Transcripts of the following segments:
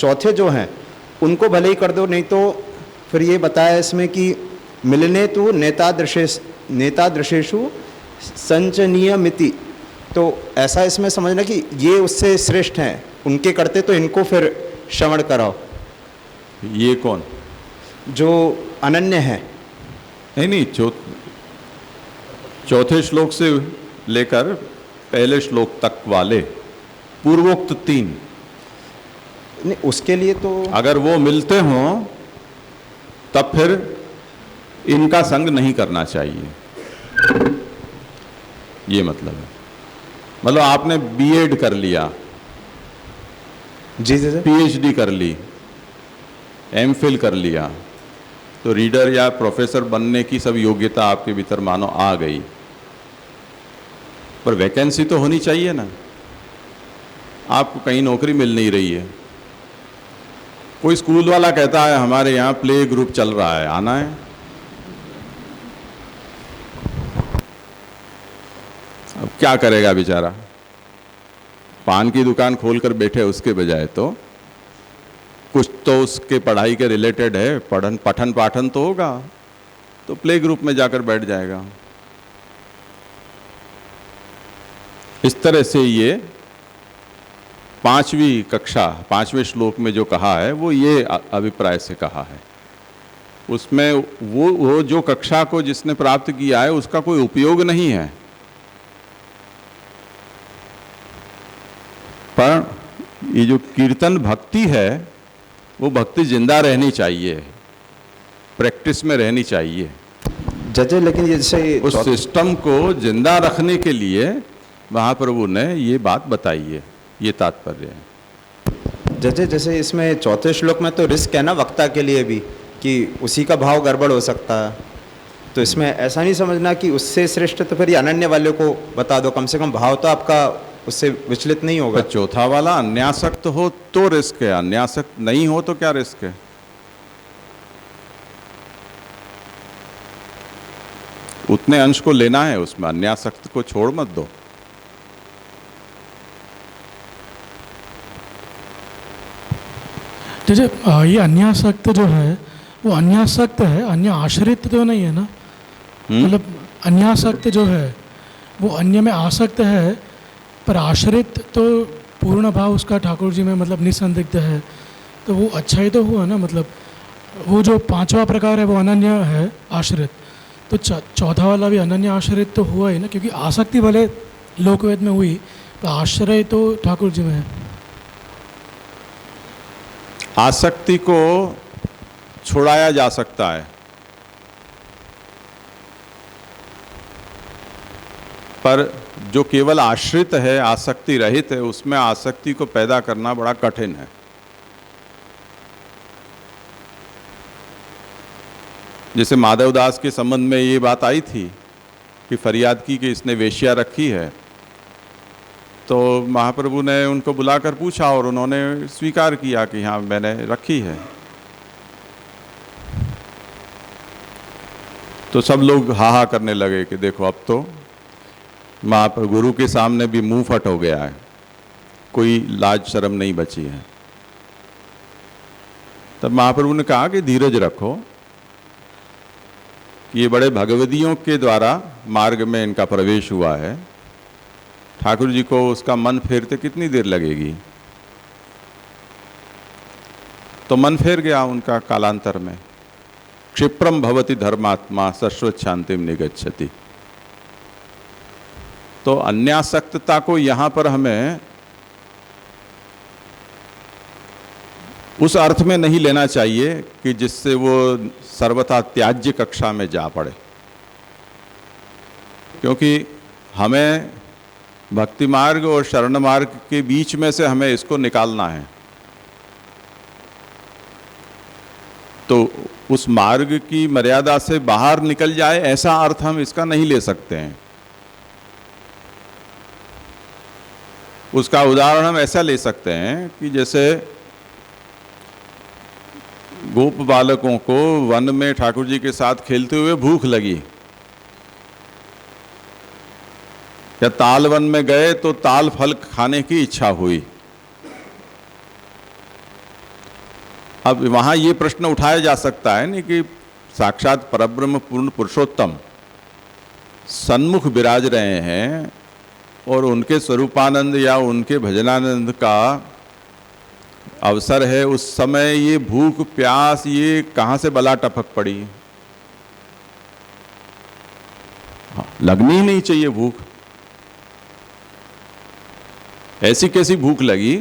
चौथे जो हैं उनको भले ही कर दो, नहीं तो फिर ये बताया इसमें कि मिलने तो नेतादृशेषु संचनीयमिति, तो ऐसा इसमें समझना कि ये उससे श्रेष्ठ हैं, उनके करते तो इनको फिर श्रवण कराओ। ये कौन? जो अनन्य है। नहीं, चौथे श्लोक से लेकर पहले श्लोक तक वाले पूर्वोक्त 3, नहीं उसके लिए तो अगर वो मिलते हों तब फिर इनका संग नहीं करना चाहिए, ये मतलब है। मतलब आपने बीएड कर लिया, जी जी पीएचडी कर ली, एमफिल कर लिया, तो रीडर या प्रोफेसर बनने की सब योग्यता आपके भीतर मानो आ गई, पर वैकेंसी तो होनी चाहिए ना। आपको कहीं नौकरी मिल नहीं रही है, कोई स्कूल वाला कहता है हमारे यहाँ प्ले ग्रुप चल रहा है, आना है। अब क्या करेगा बेचारा, पान की दुकान खोलकर बैठे उसके बजाय तो कुछ तो उसके पढ़ाई के रिलेटेड है, पठन पाठन तो होगा, तो प्ले ग्रुप में जाकर बैठ जाएगा। इस तरह से ये 5वीं कक्षा 5वें श्लोक में जो कहा है वो ये अभिप्राय से कहा है। उसमें वो जो कक्षा को जिसने प्राप्त किया है उसका कोई उपयोग नहीं है, पर ये जो कीर्तन भक्ति है वो भक्ति जिंदा रहनी चाहिए, प्रैक्टिस में रहनी चाहिए। जजे, लेकिन जैसे उस सिस्टम को जिंदा रखने के लिए महाप्रभु ने ये बात बताई है, ये तात्पर्य है। जजे जैसे इसमें चौथे श्लोक में तो रिस्क है ना वक्ता के लिए भी, कि उसी का भाव गड़बड़ हो सकता है, तो इसमें ऐसा नहीं समझना कि उससे श्रेष्ठ तो फिर ये अनन्य वाले को बता दो, कम से कम भाव तो आपका उससे विचलित नहीं होगा। तो चौथा वाला अन्यासक्त हो तो रिस्क है, अन्यासक्त नहीं हो तो क्या रिस्क है? उतने अंश को लेना है उसमें, अन्यासक्त को छोड़ मत दो। जैसे ये अन्यासक्त जो है वो अन्यासक्त है, अन्य आश्रित तो नहीं है ना। मतलब अन्यासक्त जो है वो अन्य में आसक्त है, पर आश्रित तो पूर्ण भाव उसका ठाकुर जी में मतलब निसंदिग्ध है, तो वो अच्छा ही तो हुआ ना। मतलब वो जो 5वां प्रकार है वो अनन्य है आश्रित, तो चौथा वाला भी अनन्य आश्रित तो हुआ ही ना, क्योंकि आसक्ति भले लोकवेद में हुई पर आश्रय तो ठाकुर जी में है। आसक्ति को छुड़ाया जा सकता है, पर जो केवल आश्रित है, आसक्ति रहित है, उसमें आसक्ति को पैदा करना बड़ा कठिन है। जैसे माधवदास के संबंध में ये बात आई थी कि फरियाद की कि इसने वेश्या रखी है, तो महाप्रभु ने उनको बुलाकर पूछा और उन्होंने स्वीकार किया कि हाँ मैंने रखी है। तो सब लोग हा करने लगे कि देखो अब तो महाप्रभु गुरु के सामने भी मुंह फट हो गया है, कोई लाज शर्म नहीं बची है। तब महाप्रभु ने कहा कि धीरज रखो, कि ये बड़े भगवदियों के द्वारा मार्ग में इनका प्रवेश हुआ है, ठाकुर जी को उसका मन फेरते कितनी देर लगेगी। तो मन फेर गया उनका कालांतर में। क्षिप्रम भवति धर्मात्मा शाश्वत शांतिम निगच्छति। तो अन्यासक्तता को यहाँ पर हमें उस अर्थ में नहीं लेना चाहिए कि जिससे वो सर्वथा त्याज्य कक्षा में जा पड़े, क्योंकि हमें भक्ति मार्ग और शरण मार्ग के बीच में से हमें इसको निकालना है। तो उस मार्ग की मर्यादा से बाहर निकल जाए ऐसा अर्थ हम इसका नहीं ले सकते हैं। उसका उदाहरण हम ऐसा ले सकते हैं कि जैसे गोप बालकों को वन में ठाकुर जी के साथ खेलते हुए भूख लगी, या ताल वन में गए तो ताल फल खाने की इच्छा हुई, अब वहाँ ये प्रश्न उठाया जा सकता है नहीं कि साक्षात परब्रह्म पूर्ण पुरुषोत्तम सन्मुख विराज रहे हैं और उनके स्वरूपानंद या उनके भजनानंद का अवसर है, उस समय ये भूख प्यास ये कहाँ से बला टपक पड़ी? लगनी ही नहीं चाहिए भूख। ऐसी कैसी भूख लगी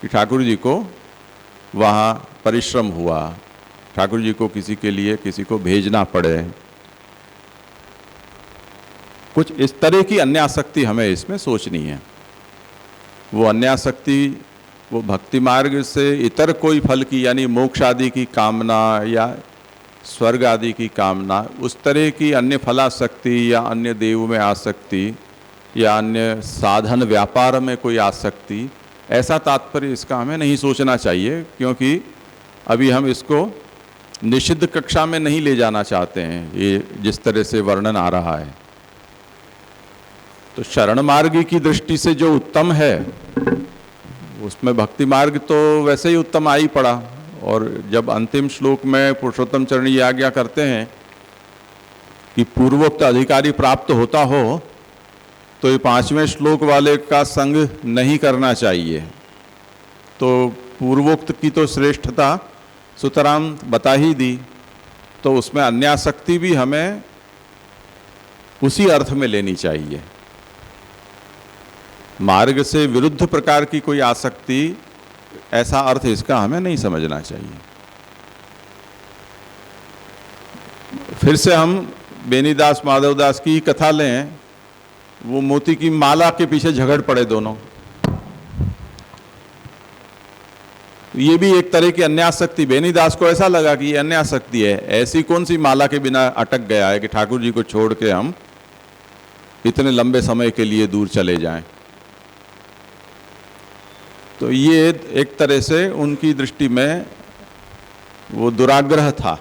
कि ठाकुर जी को वहाँ परिश्रम हुआ, ठाकुर जी को किसी के लिए किसी को भेजना पड़े। कुछ इस तरह की अन्यासक्ति हमें इसमें सोचनी है। वो अन्यासक्ति वो भक्ति मार्ग से इतर कोई फल की यानी मोक्ष आदि की कामना या स्वर्ग आदि की कामना, उस तरह की अन्य फलासक्ति या अन्य देव में आसक्ति या अन्य साधन व्यापार में कोई आसक्ति, ऐसा तात्पर्य इसका हमें नहीं सोचना चाहिए, क्योंकि अभी हम इसको निषिद्ध कक्षा में नहीं ले जाना चाहते हैं। ये जिस तरह से वर्णन आ रहा है तो शरण मार्ग की दृष्टि से जो उत्तम है उसमें भक्ति मार्ग तो वैसे ही उत्तम आ ही पड़ा। और जब अंतिम श्लोक में पुरुषोत्तम चरण ये आज्ञा करते हैं कि पूर्वोक्त अधिकारी प्राप्त होता हो तो ये 5वें श्लोक वाले का संग नहीं करना चाहिए। तो पूर्वोक्त की तो श्रेष्ठता सुतराम बता ही दी, तो उसमें अन्यासक्ति भी हमें उसी अर्थ में लेनी चाहिए। मार्ग से विरुद्ध प्रकार की कोई आसक्ति, ऐसा अर्थ इसका हमें नहीं समझना चाहिए। फिर से हम बेनीदास माधवदास की कथा लें, वो मोती की माला के पीछे झगड़ पड़े दोनों। ये भी एक तरह की अन्यासक्ति। बेनीदास को ऐसा लगा कि ये अन्यासक्ति है, ऐसी कौन सी माला के बिना अटक गया है कि ठाकुर जी को छोड़ के हम इतने लंबे समय के लिए दूर चले जाएं। तो ये एक तरह से उनकी दृष्टि में वो दुराग्रह था।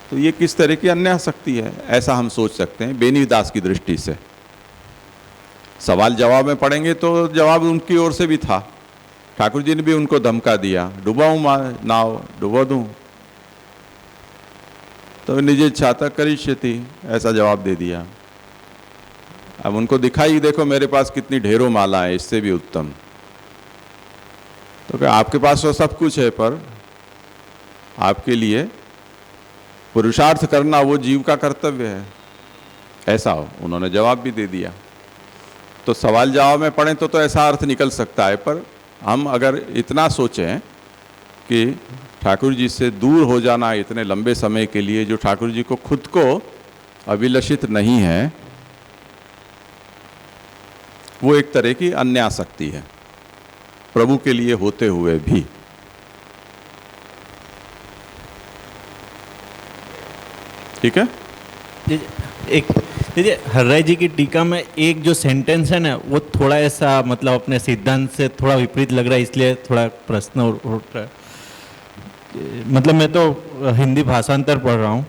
तो ये किस तरह की अन्यासक्ति है, ऐसा हम सोच सकते हैं बेनीदास की दृष्टि से। सवाल जवाब में पढ़ेंगे तो जवाब उनकी ओर से भी था। ठाकुर जी ने भी उनको धमका दिया, डुबाऊं नाव, डुबो दूं, तो निजे छाता करिष्यति, ऐसा जवाब दे दिया। अब उनको दिखाई, देखो मेरे पास कितनी ढेरों माला है, इससे भी उत्तम। तो क्या आपके पास तो सब कुछ है, पर आपके लिए पुरुषार्थ करना वो जीव का कर्तव्य है, ऐसा उन्होंने जवाब भी दे दिया। तो सवाल जवाब में पढ़ें तो ऐसा अर्थ निकल सकता है, पर हम अगर इतना सोचें कि ठाकुर जी से दूर हो जाना इतने लंबे समय के लिए, जो ठाकुर जी को खुद को अभिलषित नहीं है, वो एक तरह की अन्यासक्ति है प्रभु के लिए होते हुए भी। ठीक है। एक देखिए हर्राय जी की टीका में एक जो सेंटेंस है ना, वो थोड़ा ऐसा मतलब अपने सिद्धांत से थोड़ा विपरीत लग रहा है, इसलिए थोड़ा प्रश्न उठ रहा है। मतलब मैं तो हिंदी भाषांतर पढ़ रहा हूँ,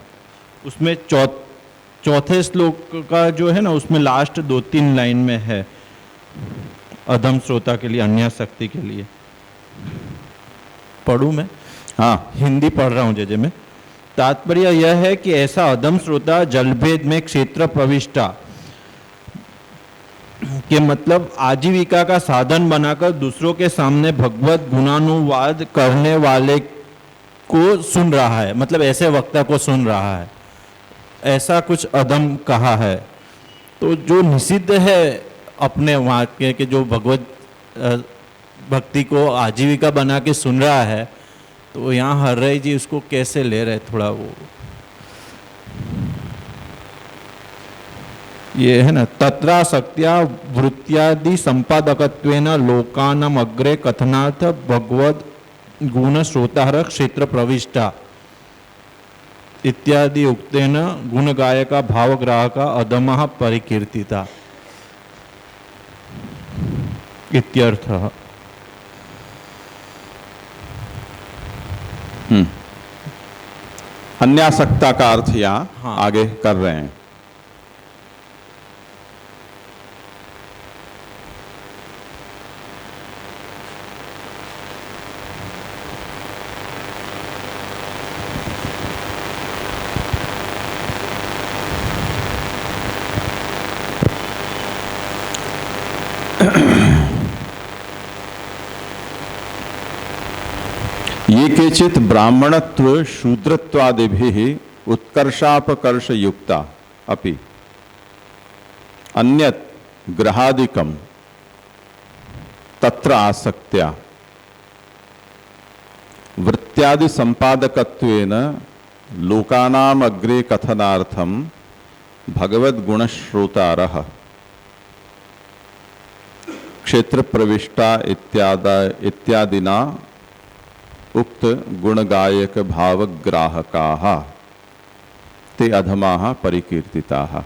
उसमें चौथे श्लोक का जो है ना, उसमें लास्ट 2-3 लाइन में है अधम श्रोता के लिए, अन्यासक्ति के लिए। पढ़ूं मैं? हाँ, हिंदी पढ़ रहा हूँ जैसे मैं। तात्पर्य यह है कि ऐसा अधम श्रोता जलभेद में क्षेत्र प्रविष्टा के मतलब आजीविका का साधन बनाकर दूसरों के सामने भगवत गुणानुवाद करने वाले को सुन रहा है, मतलब ऐसे वक्ता को सुन रहा है, ऐसा कुछ अधम कहा है। तो जो निषिद्ध है अपने वाक्य के, जो भगवत भक्ति को आजीविका बना के सुन रहा है, तो यहाँ हर्राय जी उसको कैसे ले रहे, थोड़ा वो ये है ना, तत्रासक्त्या वृत्त्यादि संपादकत्वेन लोकानाम अग्रे कथनार्थ भगवद गुण श्रोतार क्षेत्र प्रविष्टा इत्यादि उक्तेन गुण गायका भावग्राहका अधमः परिकीर्तिता इत्यर्थः। अन्यासक्ता का अर्थ यहाँ आगे कर रहे हैं। ये केचित ब्राह्मणत्व शूद्रत्वादिभिः उत्कर्षापकर्ष युक्ता अपि अन्यत् ग्रहादिकम तत्र आसक्त्या वृत्त्यादि संपादकत्वेन लोकानाम अग्रे कथनार्थम भगवद गुणश्रोतारः क्षेत्र प्रविष्टा इत्यादिना उक्त गुणगायक भावग्राहकाः ते अधमाः परिकीर्तिताः।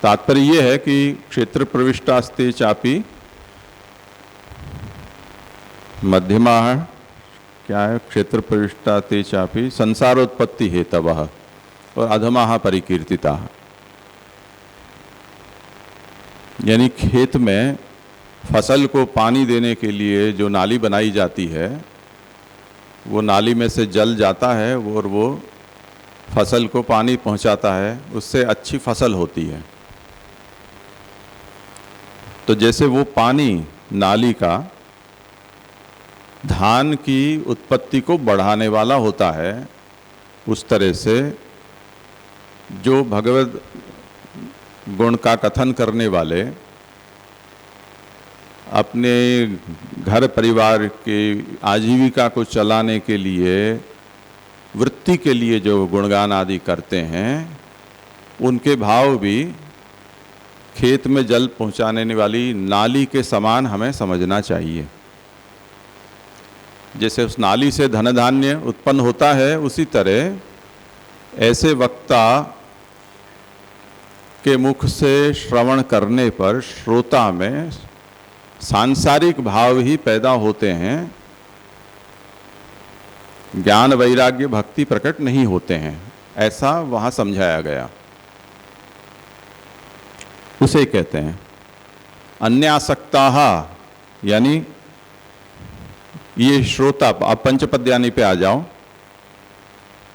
तात्पर्य यह है कि क्षेत्र प्रविष्टास्ते चापि मध्यमा क्या है, क्षेत्र प्रविष्टाते चापि संसारोत्पत्ति हेतवः और अधमाः परिकीर्तिता। यानी खेत में फसल को पानी देने के लिए जो नाली बनाई जाती है, वो नाली में से जल जाता है और वो फसल को पानी पहुंचाता है, उससे अच्छी फसल होती है। तो जैसे वो पानी नाली का धान की उत्पत्ति को बढ़ाने वाला होता है, उस तरह से जो भगवत गुण का कथन करने वाले अपने घर परिवार के आजीविका को चलाने के लिए, वृत्ति के लिए जो गुणगान आदि करते हैं, उनके भाव भी खेत में जल पहुंचाने वाली नाली के समान हमें समझना चाहिए। जैसे उस नाली से धन धान्य उत्पन्न होता है, उसी तरह ऐसे वक्ता के मुख से श्रवण करने पर श्रोता में सांसारिक भाव ही पैदा होते हैं, ज्ञान वैराग्य भक्ति प्रकट नहीं होते हैं, ऐसा वहाँ समझाया गया। उसे कहते हैं अन्यासक्ताः, यानी ये श्रोता। आप पंचपद्यानी पे आ जाओ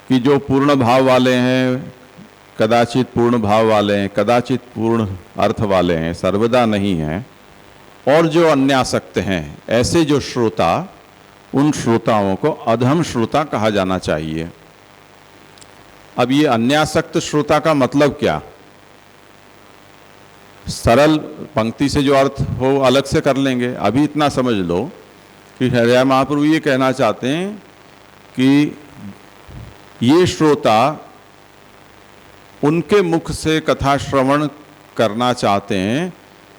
कि जो पूर्ण भाव वाले हैं, कदाचित पूर्ण भाव वाले हैं, कदाचित पूर्ण अर्थ वाले हैं, सर्वदा नहीं हैं, और जो अन्यासक्त हैं, ऐसे जो श्रोता, उन श्रोताओं को अधम श्रोता कहा जाना चाहिए। अब ये अन्यासक्त श्रोता का मतलब क्या? सरल पंक्ति से जो अर्थ हो अलग से कर लेंगे। अभी इतना समझ लो कि हरिया महाप्रभु ये कहना चाहते हैं कि ये श्रोता उनके मुख से कथा श्रवण करना चाहते हैं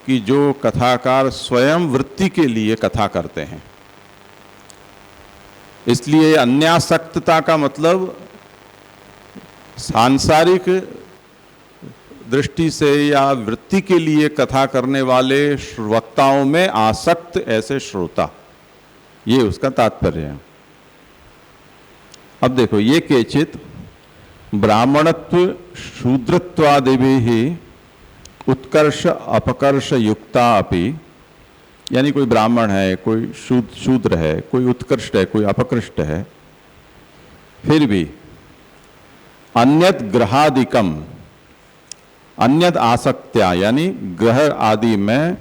कि जो कथाकार स्वयं वृत्ति के लिए कथा करते हैं। इसलिए अन्यासक्तता का मतलब सांसारिक दृष्टि से या वृत्ति के लिए कथा करने वाले वक्ताओं में आसक्त ऐसे श्रोता, ये उसका तात्पर्य है। अब देखो, ये केचित ब्राह्मणत्व शूद्रत्वादिभिः उत्कर्ष अपकर्ष युक्ता अपि, यानी कोई ब्राह्मण है, कोई शूद्र है, कोई उत्कृष्ट है, कोई अपकृष्ट है, फिर भी अन्यत ग्रहादिकम, अन्यत आसक्त्या, यानी ग्रह आदि में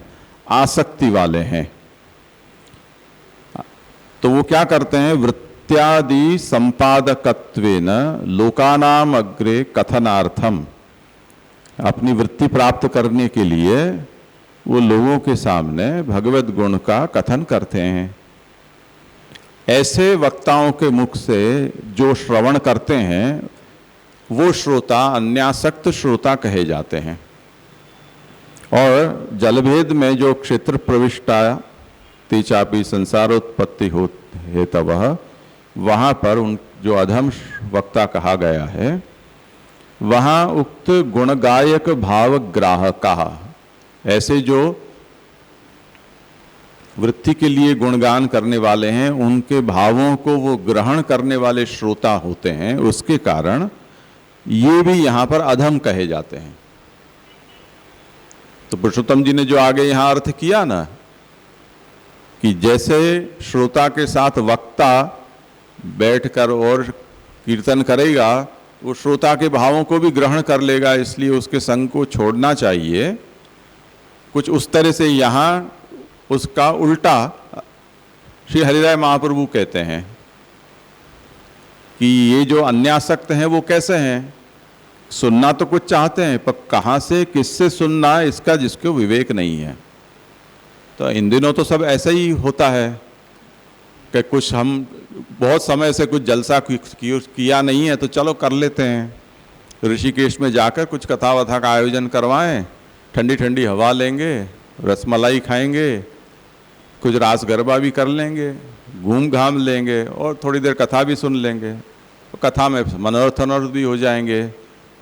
आसक्ति वाले हैं। तो वो क्या करते हैं? वृत्त्यादि संपादकत्वेन लोकानाम अग्रे कथनार्थम, अपनी वृत्ति प्राप्त करने के लिए वो लोगों के सामने भगवत गुण का कथन करते हैं। ऐसे वक्ताओं के मुख से जो श्रवण करते हैं, वो श्रोता अन्यासक्त श्रोता कहे जाते हैं। और जलभेद में जो क्षेत्र प्रविष्टा तेचापि संसारोत्पत्ति हो हेतवः, वहाँ पर उन जो अधम वक्ता कहा गया है, वहाँ उक्त गुणगायक भाव ग्राहकाः, ऐसे जो वृत्ति के लिए गुणगान करने वाले हैं, उनके भावों को वो ग्रहण करने वाले श्रोता होते हैं। उसके कारण ये भी यहाँ पर अधम कहे जाते हैं। तो पुरुषोत्तम जी ने जो आगे यहाँ अर्थ किया ना, कि जैसे श्रोता के साथ वक्ता बैठकर और कीर्तन करेगा, वो श्रोता के भावों को भी ग्रहण कर लेगा, इसलिए उसके संग को छोड़ना चाहिए। कुछ उस तरह से यहाँ उसका उल्टा श्री हरिराय महाप्रभु कहते हैं कि ये जो अन्यासक्त हैं वो कैसे हैं, सुनना तो कुछ चाहते हैं पर कहाँ से किससे सुनना है इसका जिसको विवेक नहीं है। तो इन दिनों तो सब ऐसा ही होता है कि कुछ हम बहुत समय से कुछ जलसा किया नहीं है तो चलो कर लेते हैं। ऋषिकेश में जाकर कुछ कथा वथा का आयोजन करवाएं, ठंडी ठंडी हवा लेंगे, रसमलाई खाएंगे, कुछ रास गरबा भी कर लेंगे, घूम घाम लेंगे और थोड़ी देर कथा भी सुन लेंगे। तो कथा में मनोरथ भी हो जाएंगे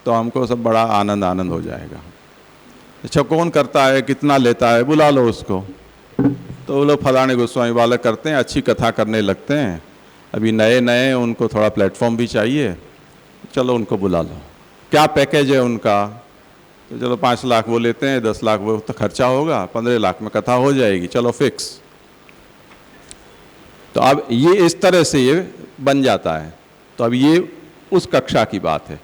तो हमको सब बड़ा आनंद आनंद हो जाएगा। अच्छा कौन करता है, कितना लेता है, बुला लो उसको। तो वो लोग फलाने गोस्वामी वाला करते हैं, अच्छी कथा करने लगते हैं, अभी नए नए उनको थोड़ा प्लेटफॉर्म भी चाहिए, चलो उनको बुला लो। क्या पैकेज है उनका, तो चलो 5 लाख वो लेते हैं, 10 लाख वो तो खर्चा होगा, 15 लाख में कथा हो जाएगी, चलो फिक्स। तो अब ये इस तरह से ये बन जाता है। तो अब ये उस कक्षा की बात है।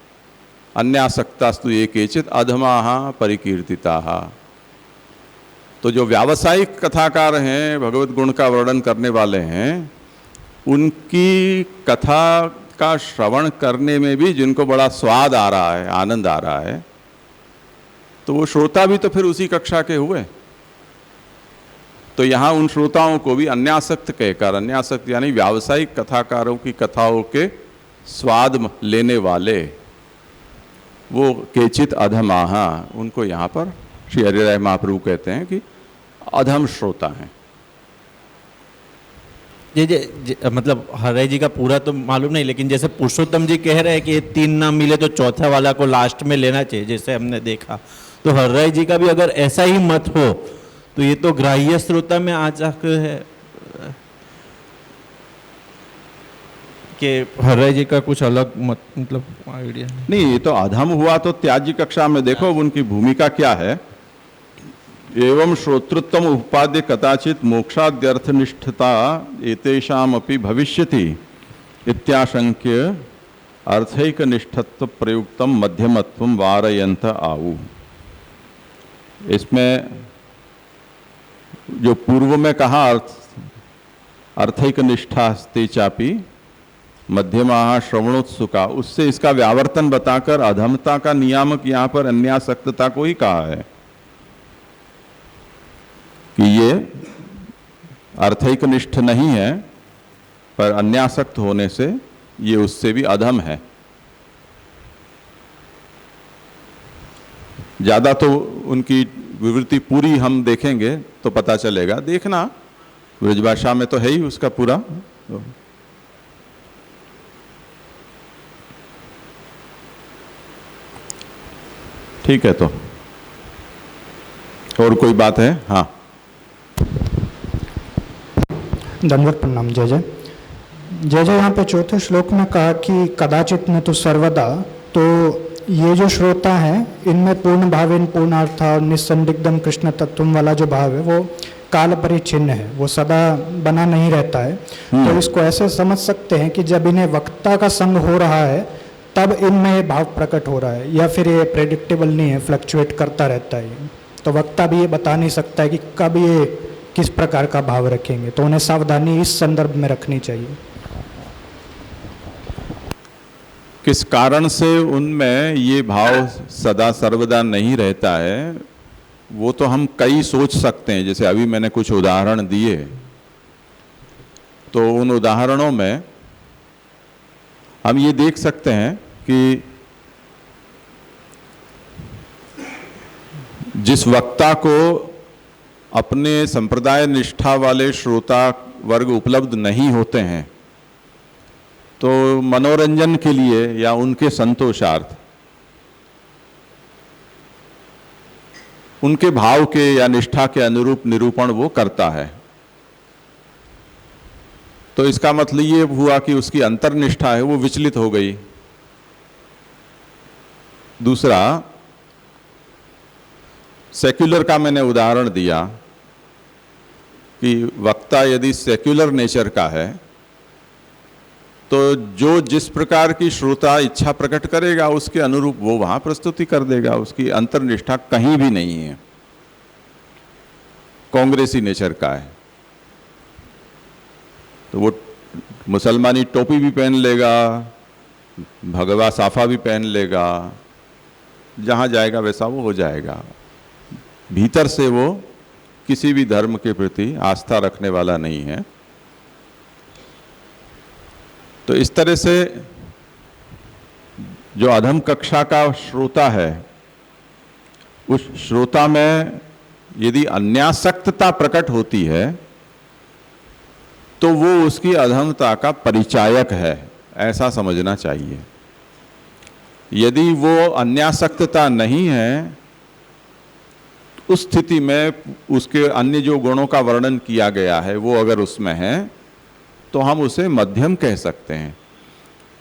अन्यासक्तास्तु ये केचित अधमाहा परिकीर्तिताः। तो जो व्यावसायिक कथाकार हैं, भगवत गुण का वर्णन करने वाले हैं, उनकी कथा का श्रवण करने में भी जिनको बड़ा स्वाद आ रहा है, आनंद आ रहा है, तो वो श्रोता भी तो फिर उसी कक्षा के हुए। तो यहाँ उन श्रोताओं को भी अन्यासक्त कहकर, अन्यासक्त यानी व्यावसायिक कथाकारों की कथाओं के स्वाद लेने वाले, वो केचित अधमाहा, उनको यहाँ पर श्री हरिराय महाप्रभु कहते हैं कि अधम श्रोता हैं। मतलब हरिराय जी का पूरा तो मालूम नहीं, लेकिन जैसे पुरुषोत्तम जी कह रहे हैं कि ये 3 ना मिले तो चौथा वाला को लास्ट में लेना चाहिए, जैसे हमने देखा, तो हरिराय जी का भी अगर ऐसा ही मत हो तो ये तो ग्राह्य श्रोता में आ जाकर है कि हरिराय जी का कुछ अलग मत, मतलब आइडिया नहीं। ये तो अधम हुआ तो त्याज्य कक्षा में देखो उनकी भूमिका क्या है। एवं श्रोतृत्वम उपाद्य कदाचित मोक्षाद्यर्थनिष्ठता एतेषाम अपि भविष्यति इत्याशंक्य अर्थैक निष्ठत्व प्रयुक्तम मध्यमत्वम वारयंत आऊ। इसमें जो पूर्व में कहा अर्थैक निष्ठास्ते चापि मध्यमा श्रवणोत्सुका, उससे इसका व्यावर्तन बताकर अधमता का नियामक यहाँ पर अन्यासक्तता को ही कहा है कि ये अर्थैक निष्ठ नहीं है, पर अन्यासक्त होने से ये उससे भी अधम है। ज़्यादा तो उनकी विवृत्ति पूरी हम देखेंगे तो पता चलेगा, देखना ब्रजभाषा में तो है ही उसका पूरा। ठीक है, तो और कोई बात है? हाँ, दंडवत प्रणाम। जय जय जय जय। यहाँ पे चौथे श्लोक में कहा कि कदाचित न तो सर्वदा, तो ये जो श्रोता है इनमें पूर्ण भावेन पूर्णार्थ और निसंदिग्धम कृष्ण तत्व वाला जो भाव है वो काल परिच्छिन्न है, वो सदा बना नहीं रहता है। तो इसको ऐसे समझ सकते हैं कि जब इन्हें वक्ता का संग हो रहा है तब इनमें ये भाव प्रकट हो रहा है, या फिर ये प्रेडिक्टेबल नहीं है, फ्लक्चुएट करता रहता है। तो वक्ता भी ये बता नहीं सकता है कि कब ये किस प्रकार का भाव रखेंगे, तो उन्हें सावधानी इस संदर्भ में रखनी चाहिए। किस कारण से उनमें ये भाव सदा सर्वदा नहीं रहता है वो तो हम कई सोच सकते हैं। जैसे अभी मैंने कुछ उदाहरण दिए, तो उन उदाहरणों में हम ये देख सकते हैं कि जिस वक्ता को अपने संप्रदाय निष्ठा वाले श्रोता वर्ग उपलब्ध नहीं होते हैं, तो मनोरंजन के लिए या उनके संतोषार्थ उनके भाव के या निष्ठा के अनुरूप निरूपण वो करता है। तो इसका मतलब ये हुआ कि उसकी अंतर्निष्ठा है वो विचलित हो गई। दूसरा, सेक्युलर का मैंने उदाहरण दिया कि वक्ता यदि सेक्युलर नेचर का है तो जो जिस प्रकार की श्रोता इच्छा प्रकट करेगा उसके अनुरूप वो वहां प्रस्तुति कर देगा, उसकी अंतर्निष्ठा कहीं भी नहीं है, कांग्रेसी नेचर का है। तो वो मुसलमानी टोपी भी पहन लेगा, भगवा साफा भी पहन लेगा, जहाँ जाएगा वैसा वो हो जाएगा। भीतर से वो किसी भी धर्म के प्रति आस्था रखने वाला नहीं है। तो इस तरह से जो अधम कक्षा का श्रोता है, उस श्रोता में यदि अन्यासक्तता प्रकट होती है तो वो उसकी अधमता का परिचायक है, ऐसा समझना चाहिए। यदि वो अन्यासक्तता नहीं है, उस स्थिति में उसके अन्य जो गुणों का वर्णन किया गया है वो अगर उसमें है तो हम उसे मध्यम कह सकते हैं।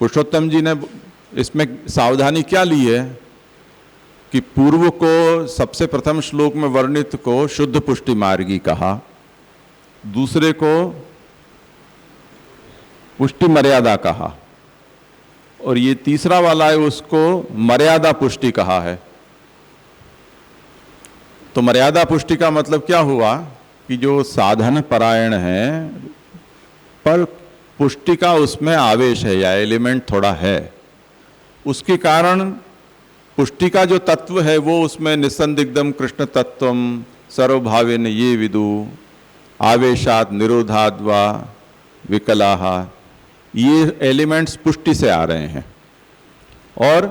पुरुषोत्तम जी ने इसमें सावधानी क्या ली है कि पूर्व को सबसे प्रथम श्लोक में वर्णित को शुद्ध पुष्टि मार्गी कहा, दूसरे को पुष्टि मर्यादा कहा, और ये तीसरा वाला है उसको मर्यादा पुष्टि कहा है। तो मर्यादा पुष्टि का मतलब क्या हुआ कि जो साधन परायण है पर पुष्टि का उसमें आवेश है या एलिमेंट थोड़ा है, उसके कारण पुष्टि का जो तत्व है वो उसमें निसंदिग्धम कृष्ण तत्वम सर्वभावेन ये विदु आवेशात निरोधाद्वा विकलाः, ये एलिमेंट्स पुष्टि से आ रहे हैं। और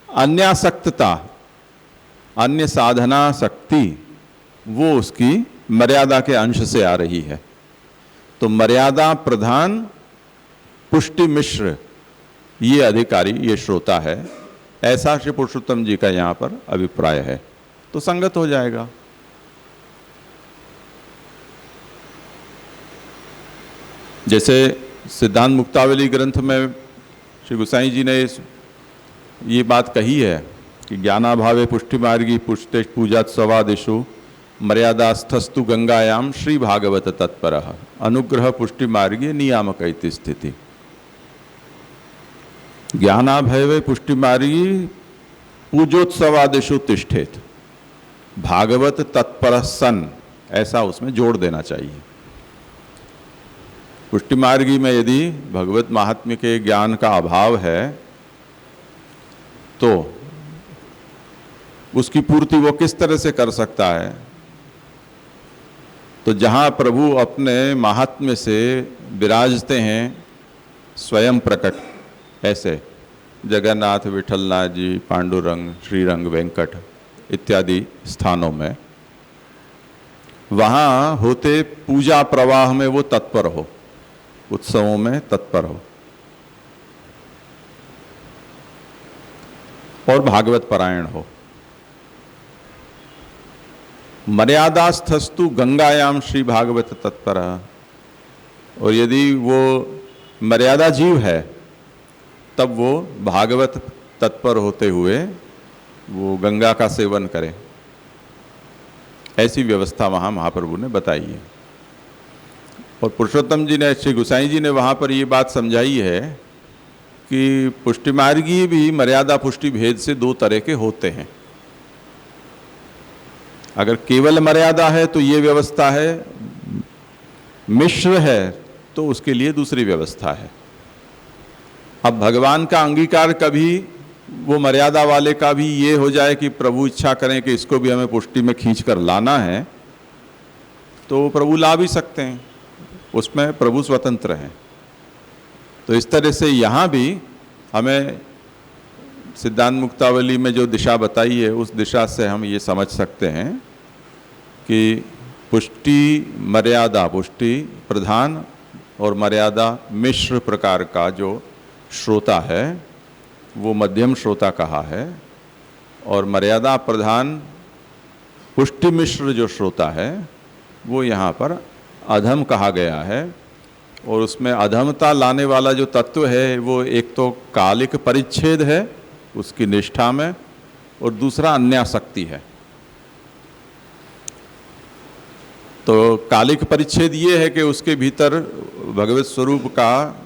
अन्यासक्तता, अन्य साधना शक्ति, वो उसकी मर्यादा के अंश से आ रही है। तो मर्यादा प्रधान पुष्टि मिश्र ये अधिकारी, ये श्रोता है, ऐसा श्री पुरुषोत्तम जी का यहाँ पर अभिप्राय है। तो संगत हो जाएगा। जैसे सिद्धांत मुक्तावली ग्रंथ में श्री गोसाई जी ने ये बात कही है कि ज्ञानाभावे पुष्टि मार्गी पुष्टे पूजात्सवादिषु मर्यादास्थस्तु गंगायाम श्री भागवत तत्परः अनुग्रह पुष्टि मार्गी नियामक इति स्थिति। ज्ञानाभयवे पुष्टि मार्गी पूजोत्सवादिषु तिष्ठेत भागवत तत्पर सन, ऐसा उसमें जोड़ देना चाहिए। पुष्टि मार्गी में यदि भगवत महात्म्य के ज्ञान का अभाव है तो उसकी पूर्ति वो किस तरह से कर सकता है? तो जहाँ प्रभु अपने महात्म्य से विराजते हैं स्वयं प्रकट, ऐसे जगन्नाथ, विठलनाथ जी, पांडुरंग, श्रीरंग, वेंकट इत्यादि स्थानों में, वहाँ होते पूजा प्रवाह में वो तत्पर हो, उत्सवों में तत्पर हो और भागवत परायण हो। मर्यादास्थस्तु गंगायाम श्री भागवत तत्पर, और यदि वो मर्यादा जीव है तब वो भागवत तत्पर होते हुए वो गंगा का सेवन करे। ऐसी व्यवस्था वहाँ महाप्रभु ने बताई है। और पुरुषोत्तम जी ने, श्री गोसाई जी ने वहाँ पर ये बात समझाई है कि पुष्टि मार्गी भी मर्यादा पुष्टि भेद से दो तरह के होते हैं। अगर केवल मर्यादा है तो ये व्यवस्था है, मिश्र है तो उसके लिए दूसरी व्यवस्था है। अब भगवान का अंगीकार कभी वो मर्यादा वाले का भी ये हो जाए कि प्रभु इच्छा करें कि इसको भी हमें पुष्टि में खींच कर लाना है, तो प्रभु ला भी सकते हैं, उसमें प्रभु स्वतंत्र हैं। तो इस तरह से यहाँ भी हमें सिद्धांत मुक्तावली में जो दिशा बताई है उस दिशा से हम ये समझ सकते हैं कि पुष्टि मर्यादा, पुष्टि प्रधान और मर्यादा मिश्र प्रकार का जो श्रोता है वो मध्यम श्रोता कहा है, और मर्यादा प्रधान पुष्टि मिश्र जो श्रोता है वो यहाँ पर अधम कहा गया है। और उसमें अधमता लाने वाला जो तत्व है वो एक तो कालिक परिच्छेद है उसकी निष्ठा में, और दूसरा अन्यासक्ति है। तो कालिक परिच्छेद ये है कि उसके भीतर भगवत स्वरूप का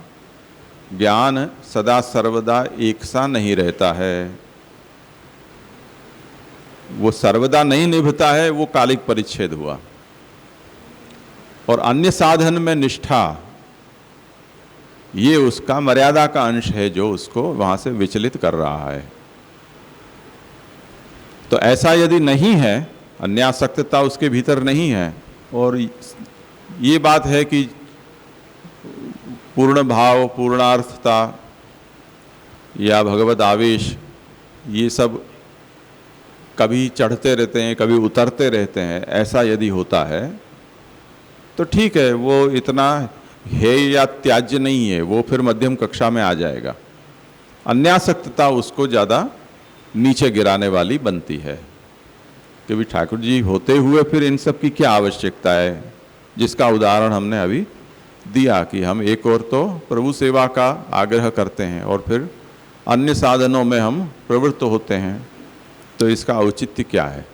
ज्ञान सदा सर्वदा एक सा नहीं रहता है, वो सर्वदा नहीं निभता है, वो कालिक परिच्छेद हुआ। और अन्य साधन में निष्ठा ये उसका मर्यादा का अंश है जो उसको वहाँ से विचलित कर रहा है। तो ऐसा यदि नहीं है, अन्यासक्तता उसके भीतर नहीं है, और ये बात है कि पूर्ण भाव, पूर्णार्थता या भगवत आवेश, ये सब कभी चढ़ते रहते हैं, कभी उतरते रहते हैं, ऐसा यदि होता है तो ठीक है, वो इतना है या त्याज्य नहीं है, वो फिर मध्यम कक्षा में आ जाएगा। अन्यासक्तता उसको ज़्यादा नीचे गिराने वाली बनती है कि भी ठाकुर जी होते हुए फिर इन सब की क्या आवश्यकता है, जिसका उदाहरण हमने अभी दिया कि हम एक और तो प्रभु सेवा का आग्रह करते हैं और फिर अन्य साधनों में हम प्रवृत्त होते हैं, तो इसका औचित्य क्या है।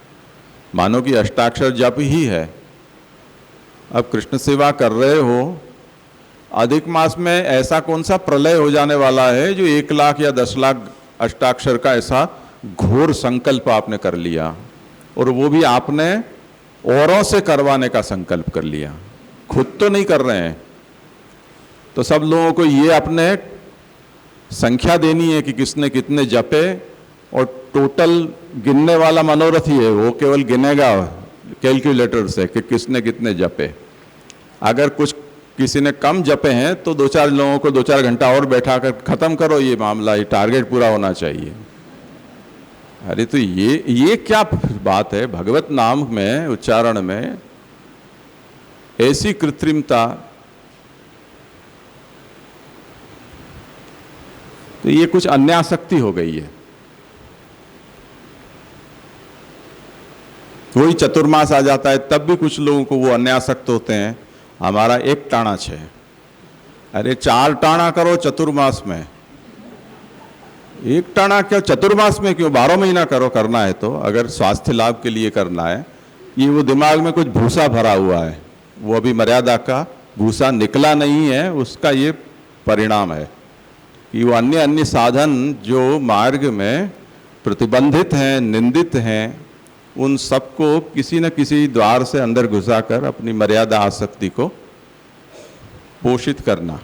मानो कि अष्टाक्षर जप ही है, अब कृष्ण सेवा कर रहे हो, अधिक मास में ऐसा कौन सा प्रलय हो जाने वाला है जो 1 लाख या 10 लाख अष्टाक्षर का ऐसा घोर संकल्प आपने कर लिया, और वो भी आपने औरों से करवाने का संकल्प कर लिया, खुद तो नहीं कर रहे हैं। तो सब लोगों को ये अपने संख्या देनी है कि किसने कितने जपे, और टोटल गिनने वाला मनोरथ ही है, वो केवल गिनेगा कैलकुलेटर से कि किसने कितने जपे। अगर कुछ किसी ने कम जपे हैं तो 2-4 लोगों को 2-4 घंटा और बैठा कर खत्म करो ये मामला, ये टारगेट पूरा होना चाहिए। अरे तो ये क्या बात है, भगवत नाम में उच्चारण में ऐसी कृत्रिमता, तो ये कुछ अन्यासक्ति हो गई है। वही चतुर्मास आ जाता है तब भी कुछ लोगों को वो अन्यासक्त होते हैं, हमारा 1 टाणा 6, अरे 4 टाणा करो चतुर्मास में, 1 टाणा क्यों चतुर्मास में, क्यों 12 महीना करो, करना है तो, अगर स्वास्थ्य लाभ के लिए करना है। ये वो दिमाग में कुछ भूसा भरा हुआ है, वो अभी मर्यादा का भूसा निकला नहीं है, उसका ये परिणाम है कि वो अन्य साधन जो मार्ग में प्रतिबंधित हैं, निंदित हैं, उन सबको किसी न किसी द्वार से अंदर घुसाकर अपनी मर्यादा आसक्ति को पोषित करना,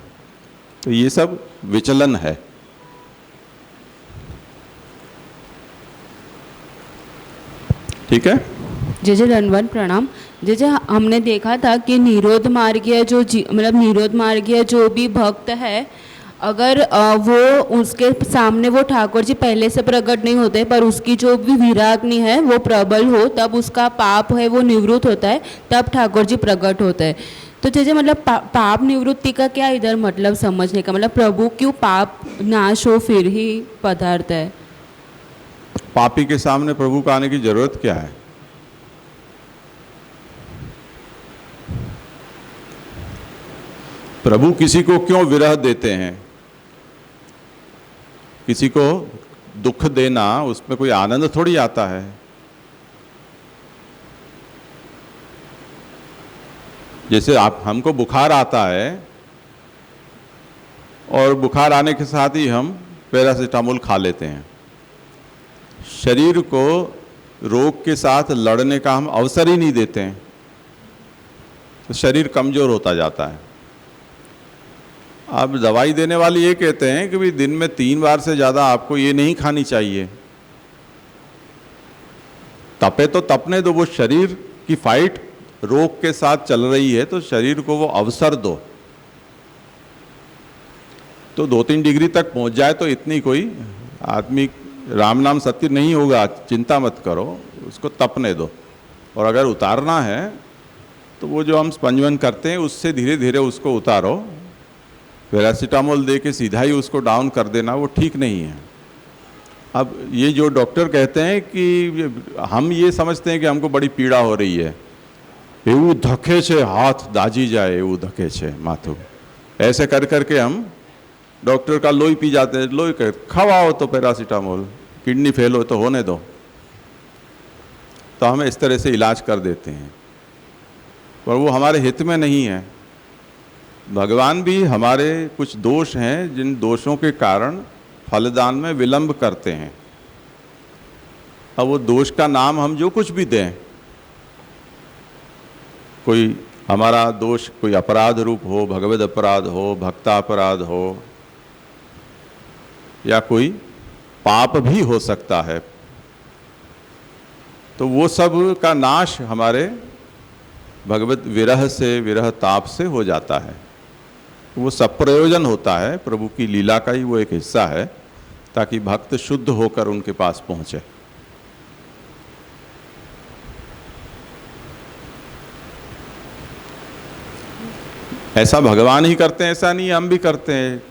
तो ये सब विचलन है। ठीक है, जय जय धन्यवाद प्रणाम। जय जय, हमने देखा था कि निरोध मार्गीय जो मतलब निरोध मार्गीय जो भी भक्त है, अगर वो उसके सामने वो ठाकुर जी पहले से प्रकट नहीं होते, पर उसकी जो भी विराग्नि है वो प्रबल हो, तब उसका पाप है वो निवृत्त होता है, तब ठाकुर जी प्रकट होते हैं। तो जैसे मतलब पाप निवृत्ति का क्या इधर मतलब समझने का, मतलब प्रभु क्यों पाप नाश हो फिर ही पदार्थ है। पापी के सामने प्रभु का आने की जरूरत क्या है। प्रभु किसी को क्यों विरह देते हैं, किसी को दुख देना उसमें कोई आनंद थोड़ी आता है। जैसे हमको बुखार आता है और बुखार आने के साथ ही हम पैरासीटामोल खा लेते हैं, शरीर को रोग के साथ लड़ने का हम अवसर ही नहीं देते हैं, तो शरीर कमजोर होता जाता है। अब दवाई देने वाले ये कहते हैं कि भाई दिन में 3 बार से ज़्यादा आपको ये नहीं खानी चाहिए। तपे तो तपने दो, वो शरीर की फाइट रोग के साथ चल रही है, तो शरीर को वो अवसर दो। तो 2-3 डिग्री तक पहुंच जाए तो इतनी कोई आदमी राम नाम सत्य नहीं होगा, चिंता मत करो, उसको तपने दो। और अगर उतारना है तो वो जो हम स्पंजवन करते हैं उससे धीरे धीरे उसको उतारो। पैरासीटामोल दे के सीधा ही उसको डाउन कर देना वो ठीक नहीं है। अब ये जो डॉक्टर कहते हैं कि हम ये समझते हैं कि हमको बड़ी पीड़ा हो रही है, एवं धके छे हाथ दाजी जाए, एवं धके छे माथुं, ऐसे कर करके हम डॉक्टर का लोई पी जाते हैं। लोई कह खवाओ तो पैरासीटामोल, किडनी फेल हो तो होने दो, तो हम इस तरह से इलाज कर देते हैं, पर वो हमारे हित में नहीं है। भगवान भी हमारे कुछ दोष हैं जिन दोषों के कारण फलदान में विलंब करते हैं। अब वो दोष का नाम हम जो कुछ भी दें, कोई हमारा दोष कोई अपराध रूप हो, भगवद अपराध हो, भक्तापराध हो, या कोई पाप भी हो सकता है, तो वो सब का नाश हमारे भगवत विरह से, विरह ताप से हो जाता है। वो सब प्रयोजन होता है, प्रभु की लीला का ही वो एक हिस्सा है, ताकि भक्त शुद्ध होकर उनके पास पहुंचे। ऐसा भगवान ही करते हैं, ऐसा नहीं हम भी करते हैं।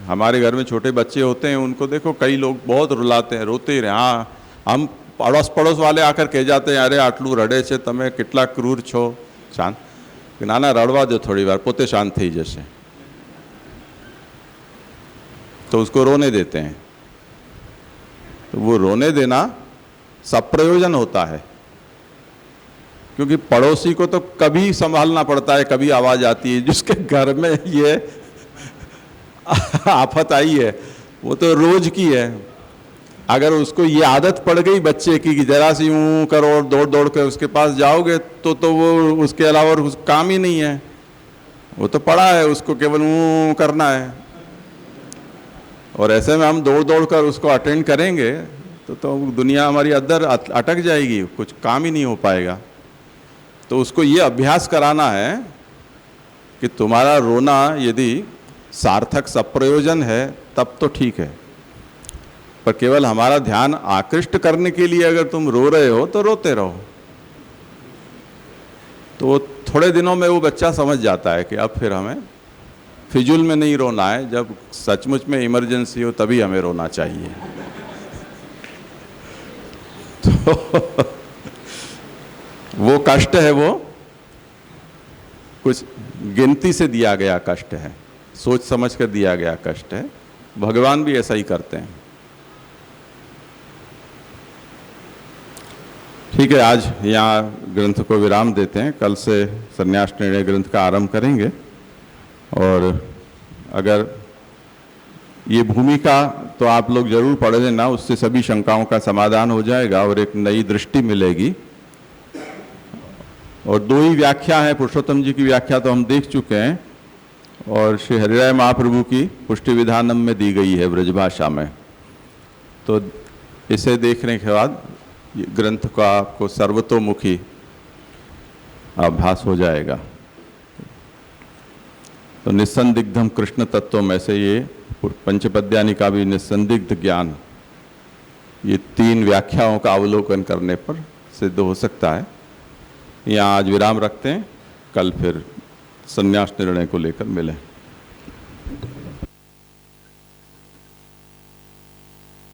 हमारे घर में छोटे बच्चे होते हैं, उनको देखो कई लोग बहुत रुलाते हैं, रोते ही रहे। हाँ, हम पड़ोस वाले आकर कह जाते हैं, अरे आटलू रड़े છે તમે કેટલા ક્રૂર છો, શાંત નાના રડવા દો થોડી વાર, પોતે શાંત થઈ જશે, तो उसको रोने देते हैं। तो वो रोने देना सब प्रयोजन होता है, क्योंकि पड़ोसी को तो कभी संभालना पड़ता है, कभी आवाज आती है। जिसके घर में ये आफत आई है वो तो रोज की है। अगर उसको ये आदत पड़ गई बच्चे की कि जरा सी यूं करो और दौड़ दौड़ कर उसके पास जाओगे तो वो उसके अलावा और काम ही नहीं है। वो तो पड़ा है, उसको केवल यूं करना है। और ऐसे में हम दौड़ दौड़ कर उसको अटेंड करेंगे तो दुनिया हमारी अंदर अटक जाएगी, कुछ काम ही नहीं हो पाएगा। तो उसको ये अभ्यास कराना है कि तुम्हारा रोना यदि सार्थक सप्रयोजन है तब तो ठीक है, पर केवल हमारा ध्यान आकृष्ट करने के लिए अगर तुम रो रहे हो तो रोते रहो। तो थोड़े दिनों में वो बच्चा समझ जाता है कि अब फिर हमें फिजूल में नहीं रोना है, जब सचमुच में इमरजेंसी हो तभी हमें रोना चाहिए। तो वो कष्ट है, वो कुछ गिनती से दिया गया कष्ट है, सोच समझ कर दिया गया कष्ट है। भगवान भी ऐसा ही करते हैं। ठीक है, आज यहाँ ग्रंथ को विराम देते हैं। कल से संन्यास निर्णय ग्रंथ का आरंभ करेंगे। और अगर ये भूमिका तो आप लोग जरूर पढ़ लेना, उससे सभी शंकाओं का समाधान हो जाएगा और एक नई दृष्टि मिलेगी। और दो ही व्याख्या है, पुरुषोत्तम जी की व्याख्या तो हम देख चुके हैं, और श्री हरिराय महाप्रभु की पुष्टि विधानम में दी गई है ब्रजभाषा में। तो इसे देखने के बाद ग्रंथ का आपको सर्वतोमुखी आभास हो जाएगा। तो निस्संदिग्धम कृष्ण तत्व में से ये पंचपद्यानि का भी निस्संदिग्ध ज्ञान, ये तीन व्याख्याओं का अवलोकन करने पर सिद्ध हो सकता है। यहाँ आज विराम रखते हैं, कल फिर संन्यास निर्णय को लेकर मिलें।